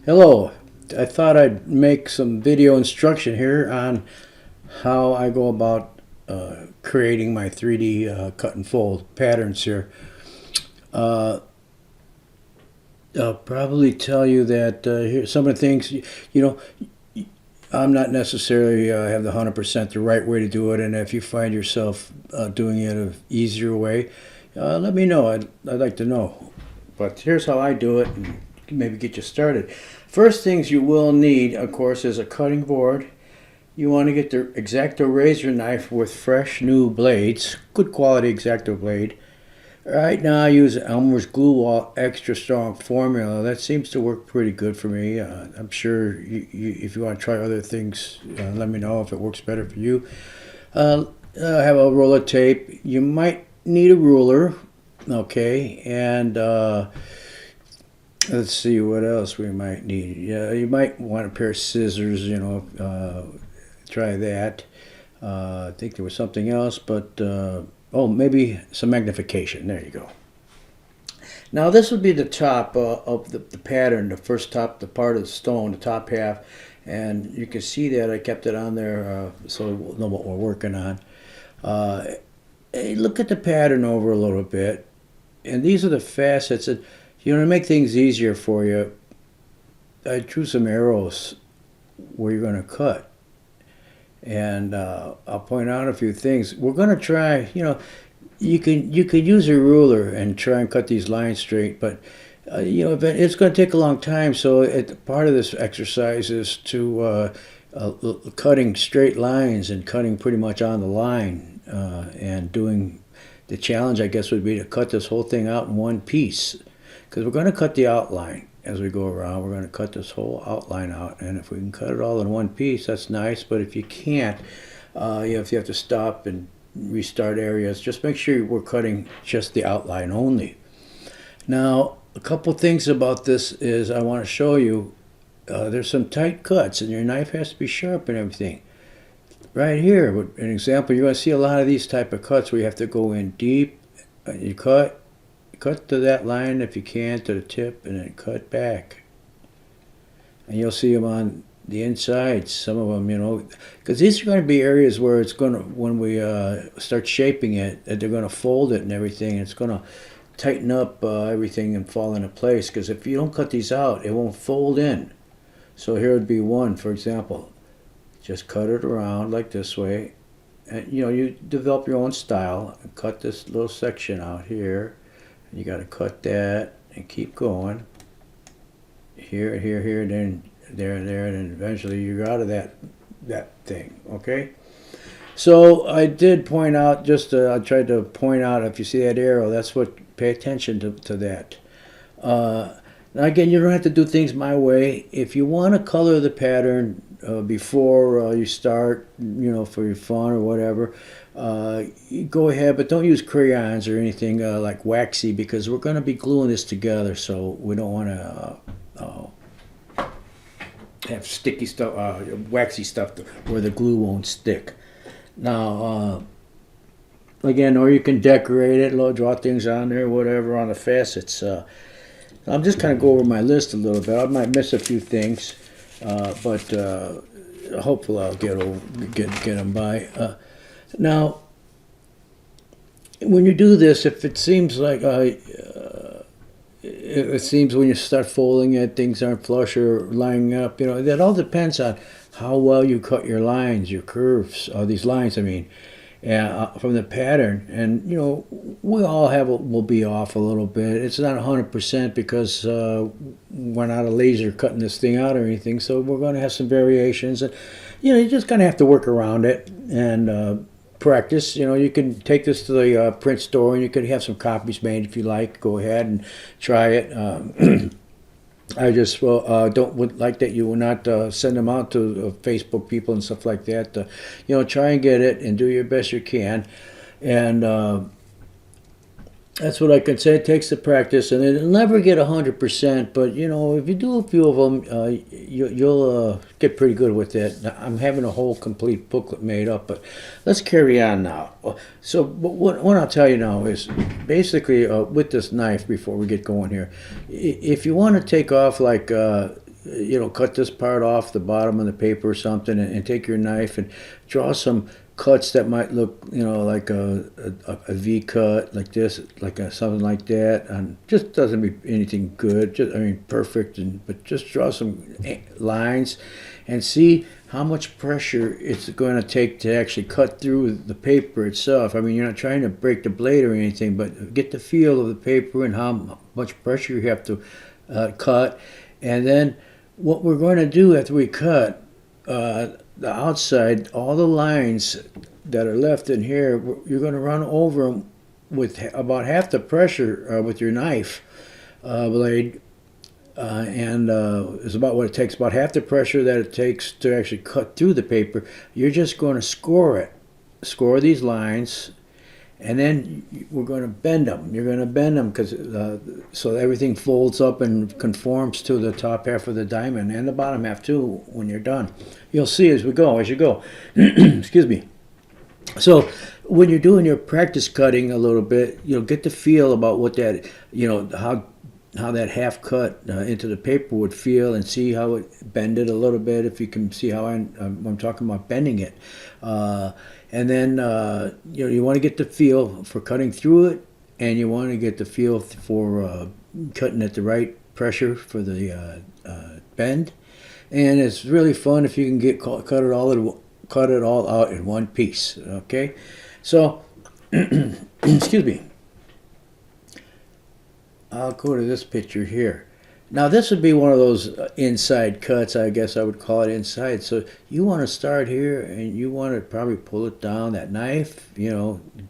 Hello, I thought I'd make some video instruction here on how I go about creating my 3D cut and fold patterns here. Uh, I'll probably tell you that here some of the things, know, I'm not necessarily have the 100% the right way to do it, and if you find yourself doing it an easier way, let me know. I'd like to know. But here's how I do it, and maybe get you started. First things you will need, of course, is a cutting board. You want to get the exacto razor knife with fresh new blades, good quality exacto blade. Right now I use Elmer's Glue Wall Extra Strong Formula. That seems to work pretty good for me. I'm sure if you want to try other things, let me know if it works better for you. I have a roll of tape. You might need a ruler, okay, and let's see what else we might need. Yeah, you might want a pair of scissors. Try that. I think there was something else, but oh, maybe some magnification. There you go. Now this would be the top of the pattern, the first top, the part of the stone, the top half, and you can see that I kept it on there so we'll know what we're working on. Hey, look at the pattern over a little bit, and these are the facets. And to make things easier for you, I drew some arrows where you're going to cut. And I'll point out a few things. We're going to try, you could use a ruler and try and cut these lines straight, but it's going to take a long time. So part of this exercise is to cutting straight lines and cutting pretty much on the line, and doing the challenge, I guess, would be to cut this whole thing out in one piece, because we're going to cut the outline as we go around. We're going to cut this whole outline out, and if we can cut it all in one piece, that's nice. But if you can't, if you have to stop and restart areas, just make sure we're cutting just the outline only. Now, a couple things about this is I want to show you. There's some tight cuts, and your knife has to be sharp and everything. Right here, an example, you're going to see a lot of these type of cuts where you have to go in deep. You cut to that line if you can, to the tip, and then cut back. And you'll see them on the inside, some of them, because these are going to be areas where it's going to, when we start shaping it, that they're going to fold it and everything, and it's going to tighten up everything and fall into place, because if you don't cut these out, it won't fold in. So here would be one, for example. Just cut it around like this way, and you develop your own style and cut this little section out here. You got to cut that and keep going. Here, then there, and then eventually you're out of that thing. Okay. So I did point out, I tried to point out, if you see that arrow, that's what. Pay attention to that. Now again, you don't have to do things my way. If you want to color the pattern before you start, for your fun or whatever, go ahead, but don't use crayons or anything like waxy, because we're going to be gluing this together, so we don't want to have sticky stuff, waxy stuff where the glue won't stick. Now, again, or you can decorate it, draw things on there, whatever, on the facets. I'm just kind of go over my list a little bit. I might miss a few things, but hopefully I'll get them by. Now, when you do this, if it seems like it seems when you start folding it, things aren't flush or lining up, that all depends on how well you cut your lines, your curves, these lines, I mean. From the pattern, and we all will be off a little bit. It's not 100% because we're not a laser cutting this thing out or anything, so we're going to have some variations, and you just kind of have to work around it and practice. You can take this to the print store, and you could have some copies made if you like. Go ahead and try it. I just would like that you will not send them out to Facebook people and stuff like that. Try and get it and do your best you can. And That's what I can say. It takes the practice, and it'll never get 100%. But you know, if you do a few of them, you'll get pretty good with it. I'm having a whole complete booklet made up, but let's carry on now. So, what I'll tell you now is basically with this knife. Before we get going here, if you want to take off like. Cut this part off the bottom of the paper or something, and take your knife and draw some cuts that might look, like a V cut, like this, like something like that, and just doesn't be anything good. Just, I mean, perfect, but just draw some lines, and see how much pressure it's going to take to actually cut through the paper itself. I mean, you're not trying to break the blade or anything, but get the feel of the paper and how much pressure you have to cut, and then what we're going to do after we cut the outside, all the lines that are left in here, you're going to run over them with about half the pressure with your knife blade, and it's about what it takes, about half the pressure that it takes to actually cut through the paper. You're just going to score these lines, and then we're going to bend them. You're going to bend them because so everything folds up and conforms to the top half of the diamond and the bottom half too when you're done. You'll see as you go. Excuse me. So when you're doing your practice cutting a little bit, you'll get the feel about what that, how that half cut into the paper would feel, and see how it bended a little bit, if you can see how I'm talking about bending it. And then you want to get the feel for cutting through it, and you want to get the feel for cutting at the right pressure for the bend. And it's really fun if you can cut it all out in one piece. Okay, so excuse me. I'll go to this picture here. Now this would be one of those inside cuts, I guess I would call it inside. So you want to start here, and you want to probably pull it down, that knife,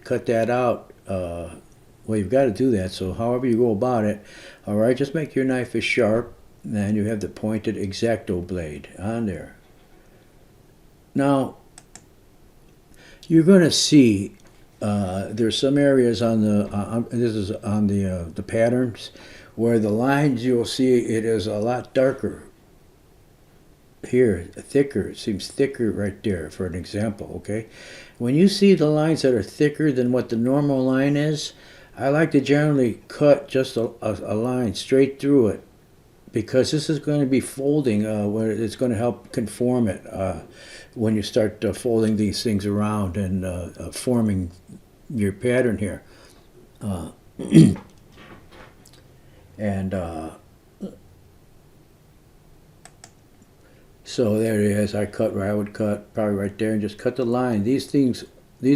cut that out. Well, you've got to do that, so however you go about it, all right, just make your knife as sharp, and you have the pointed exacto blade on there. Now, you're going to see there's some areas on this is on the patterns, where the lines, you'll see it is a lot darker here, thicker. It seems thicker right there, for an example. Okay, when you see the lines that are thicker than what the normal line is, I like to generally cut just a line straight through it, because this is going to be folding, where it's going to help conform it when you start folding these things around and forming your pattern here. And so there it is. I would cut probably right there and just cut the line. These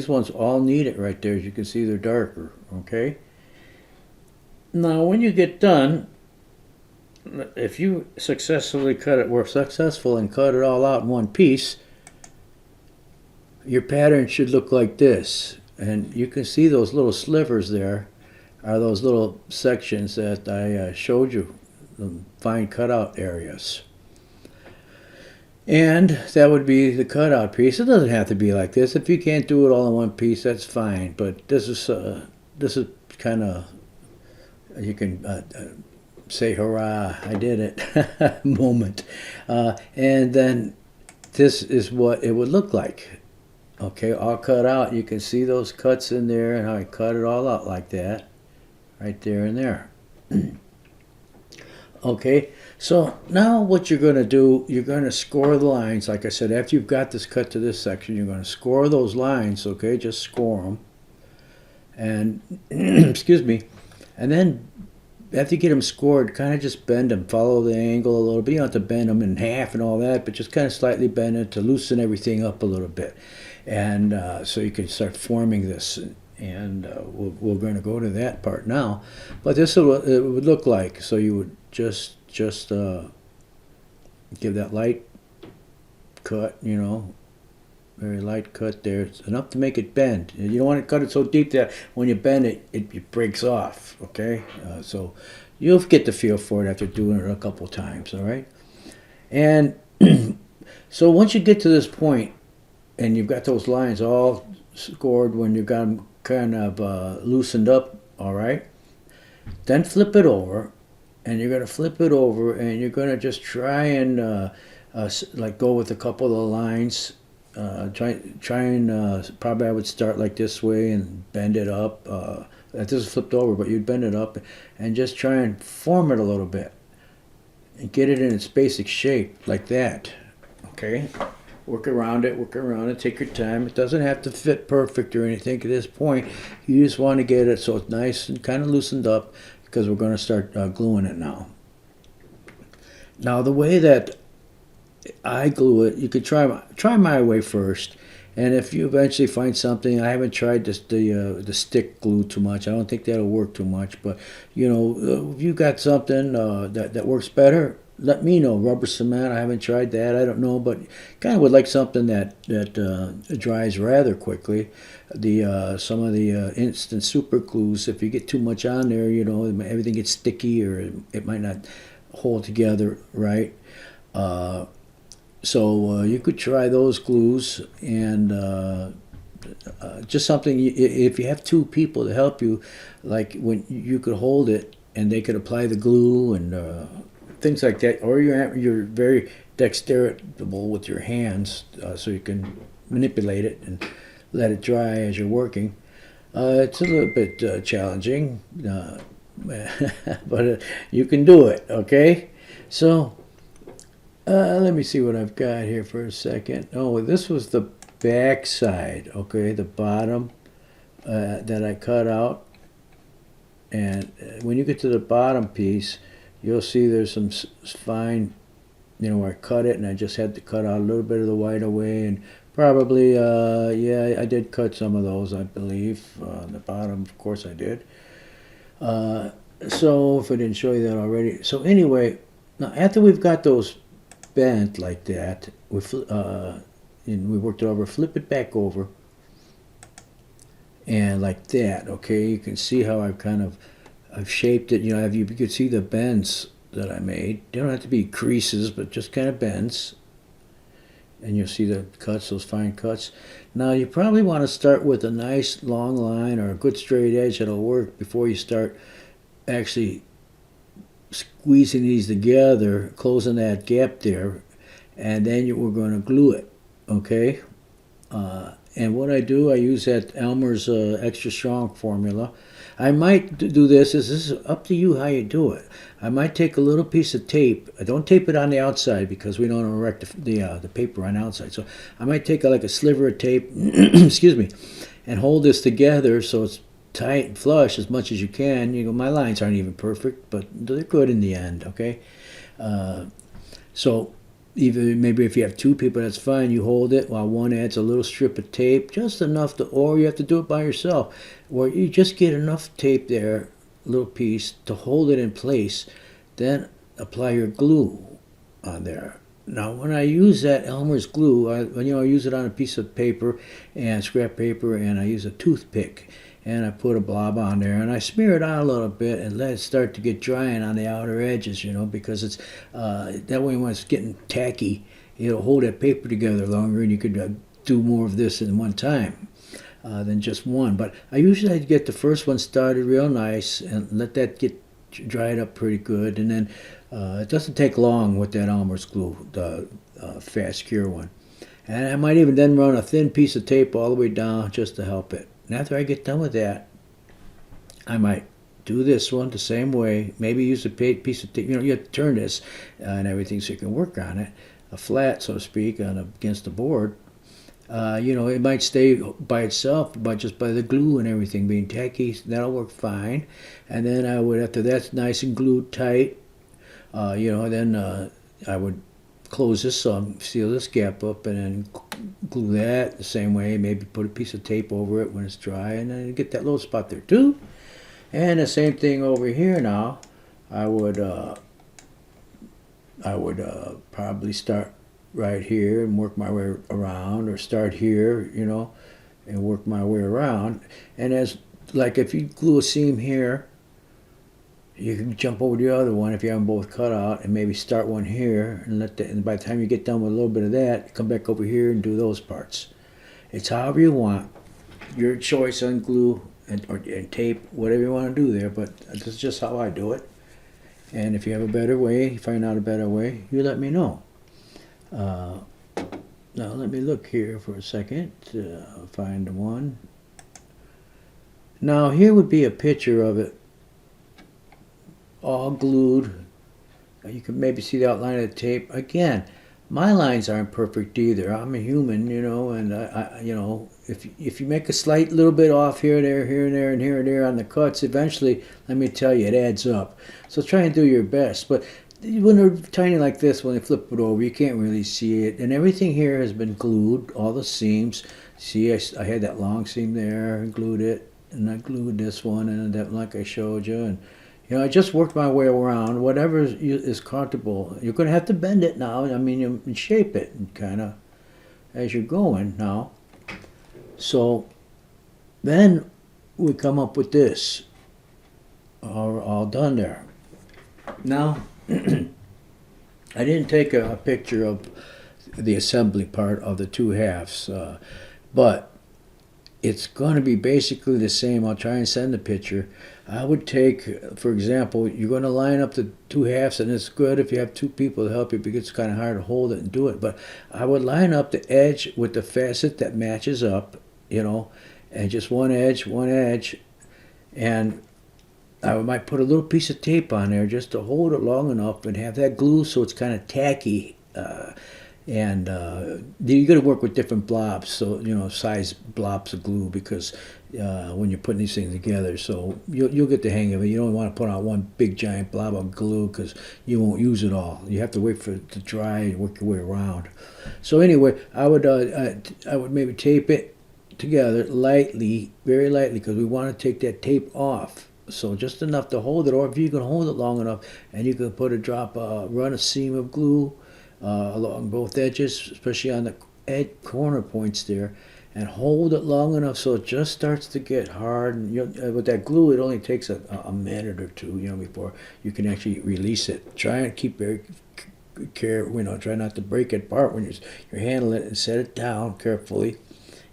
ones all need it right there. As you can see, they're darker. Okay. Now, when you get done, if you were successful and cut it all out in one piece, your pattern should look like this. And you can see those little slivers there are those little sections that I showed you, the fine cutout areas. And that would be the cutout piece. It doesn't have to be like this. If you can't do it all in one piece, that's fine. But this is kind of, you can say hurrah, I did it moment. And then this is what it would look like. Okay, all cut out. You can see those cuts in there, and how I cut it all out like that, right there and there. Okay, so now what you're going to do, you're going to score the lines. Like I said, after you've got this cut to this section, you're going to score those lines. Okay, just score them. And excuse me, and then after you get them scored, kind of just bend them, follow the angle a little bit. You don't have to bend them in half and all that, but just kind of slightly bend it to loosen everything up a little bit. And so you can start forming this. And we're going to go to that part now. But this is what it would look like. So you would just give that light cut, very light cut there. It's enough to make it bend. And you don't want to cut it so deep that when you bend it, it breaks off, okay? So you'll get the feel for it after doing it a couple times, all right? And so once you get to this point, and you've got those lines all scored, when you've got them kind of loosened up all right? Then flip it over, and you're going to flip it over, and you're going to just try and like go with a couple of the lines. Try and probably I would start like this way and bend it up. This is flipped over, but you'd bend it up and just try and form it a little bit and get it in its basic shape like that. Okay, work around it. Take your time. It doesn't have to fit perfect or anything at this point. You just want to get it so it's nice and kind of loosened up because we're going to start gluing it now. Now the way that I glue it, you could try my way first, and if you eventually find something, I haven't tried this the stick glue too much. I don't think that'll work too much, but if you got something that works better, let me know. Rubber cement, I haven't tried that. I don't know, but kind of would like something that dries rather quickly. The some of the instant super glues, if you get too much on there, everything gets sticky or it might not hold together right. So you could try those glues and just something. If you have two people to help you, like when you could hold it and they could apply the glue and things like that, or you're very dexterable with your hands, so you can manipulate it and let it dry as you're working. It's a little bit challenging, but you can do it. Okay, so. Let me see what I've got here for a second. Oh, this was the back side, okay, the bottom that I cut out. And when you get to the bottom piece, you'll see there's some fine, where I cut it, and I just had to cut out a little bit of the white away. And probably, yeah, I did cut some of those, I believe. On the bottom, of course I did. So, if I didn't show you that already. So anyway, now after we've got those bent like that, and we worked it over, flip it back over, and like that. Okay, you can see how I've shaped it. You can see the bends that I made. They don't have to be creases, but just kind of bends. And you'll see the cuts, those fine cuts. Now you probably want to start with a nice long line or a good straight edge that'll work before you start actually squeezing these together, closing that gap there, and then we're going to glue it, okay? And what I do, I use that Elmer's extra strong formula. I might do this. This is up to you how you do it. I might take a little piece of tape. I don't tape it on the outside because we don't want to wreck the paper on the outside. So I might take like a sliver of tape, excuse me, and hold this together so it's tight and flush as much as you can. My lines aren't even perfect, but they're good in the end, okay? So even maybe if you have two people, that's fine. You hold it while one adds a little strip of tape, just enough or you have to do it by yourself, or you just get enough tape there, a little piece, to hold it in place. Then apply your glue on there. Now, when I use that Elmer's glue, I use it on a piece of paper and scrap paper, and I use a toothpick. And I put a blob on there, and I smear it on a little bit and let it start to get drying on the outer edges, because it's that way when it's getting tacky, it'll hold that paper together longer, and you could do more of this in one time than just one. But I usually get the first one started real nice and let that get dried up pretty good, and then it doesn't take long with that Elmer's glue, the fast cure one. And I might even then run a thin piece of tape all the way down just to help it. And after I get done with that, I might do this one the same way. Maybe use a piece of tape. You have to turn this and everything so you can work on it, a flat, so to speak, against the board. It might stay by itself, but just by the glue and everything being tacky, that'll work fine. And then I would, after that's nice and glued tight, then I would close this, seal this gap up, and then glue that the same way. Maybe put a piece of tape over it when it's dry, and then get that little spot there too. And the same thing over here. Now, I would probably start right here and work my way around, or start here, and work my way around. And if you glue a seam here, you can jump over the other one if you have them both cut out, and maybe start one here, and by the time you get done with a little bit of that, come back over here and do those parts. It's however you want. Your choice on glue. and tape, whatever you want to do there. But this is just how I do it. And if you have a better way, you find out a better way, you let me know. Uh, Now let me look here for a second. Find the one. Now here would be a picture of it all glued. You can maybe see the outline of the tape. Again, my lines aren't perfect either. I'm a human, and if you make a slight little bit off here, there, here and there, and here and there on the cuts, eventually, let me tell you, it adds up. So try and do your best. But when they're tiny like this, when they flip it over, you can't really see it. And everything here has been glued, all the seams. See, I had that long seam there, and glued it, and I glued this one, and that, like I showed you, and I just worked my way around. Whatever is comfortable. You're going to have to bend it now. I mean, you shape it kind of as you're going now. So then we come up with this, all done there. Now, I didn't take a picture of the assembly part of the two halves, but it's going to be basically the same. I'll try and send a picture. I would take, for example, you're going to line up the two halves, and it's good if you have two people to help you because it's kind of hard to hold it and do it. But I would line up the edge with the facet that matches up, and just one edge, and I might put a little piece of tape on there just to hold it long enough and have that glue so it's kind of tacky. And you got to work with different blobs, so size blobs of glue, because when you're putting these things together, so you'll get the hang of it. You don't want to put on one big giant blob of glue because you won't use it all. You have to wait for it to dry and work your way around. So anyway, I would maybe tape it together lightly, very lightly, because we want to take that tape off. So just enough to hold it, or if you can hold it long enough, and you can put run a seam of glue along both edges, especially on the corner points there, and hold it long enough so it just starts to get hard. And with that glue, it only takes a minute or two, before you can actually release it. Try and keep very careful, try not to break it apart when you're handling it, and set it down carefully.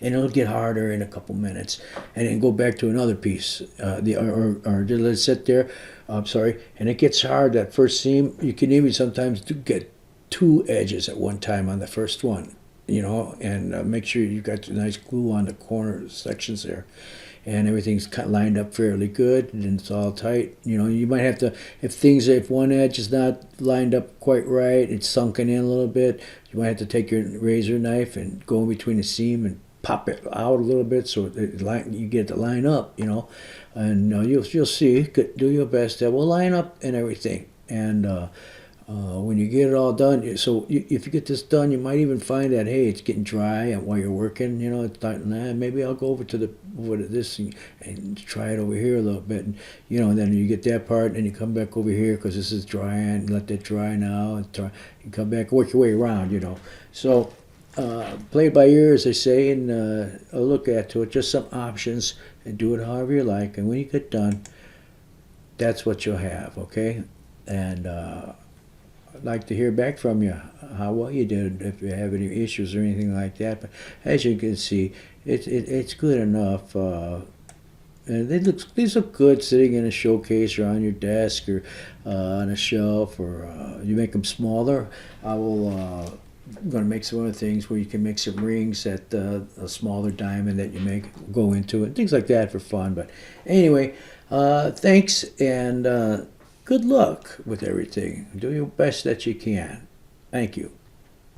And it'll get harder in a couple minutes, and then go back to another piece. Or let it sit there. I'm sorry, and it gets hard. That first seam, you can even sometimes get two edges at one time on the first one, and make sure you got the nice glue on the corner sections there, and everything's lined up fairly good, and it's all tight. You might have to, if one edge is not lined up quite right, it's sunken in a little bit, you might have to take your razor knife and go in between the seam and pop it out a little bit so you get it to line up, and you'll see. Do your best. That will line up and everything. And when you get it all done, if you get this done, you might even find that, hey, it's getting dry, and while you're working, it's like, maybe I'll go over to this and try it over here a little bit, and then you get that part, and you come back over here because this is dry, and let that dry now, and you come back, work your way around, So play it by ear, as they say, and look to it, just some options, and do it however you like. And when you get done, that's what you'll have, okay? And I'd like to hear back from you, how well you did, if you have any issues or anything like that. But as you can see, it's good enough. And these look good sitting in a showcase or on your desk or on a shelf, or you make them smaller. I'm going to make some other things where you can make some rings that a smaller diamond that you make go into it, things like that for fun. But anyway, thanks, and good luck with everything. Do your best that you can. Thank you.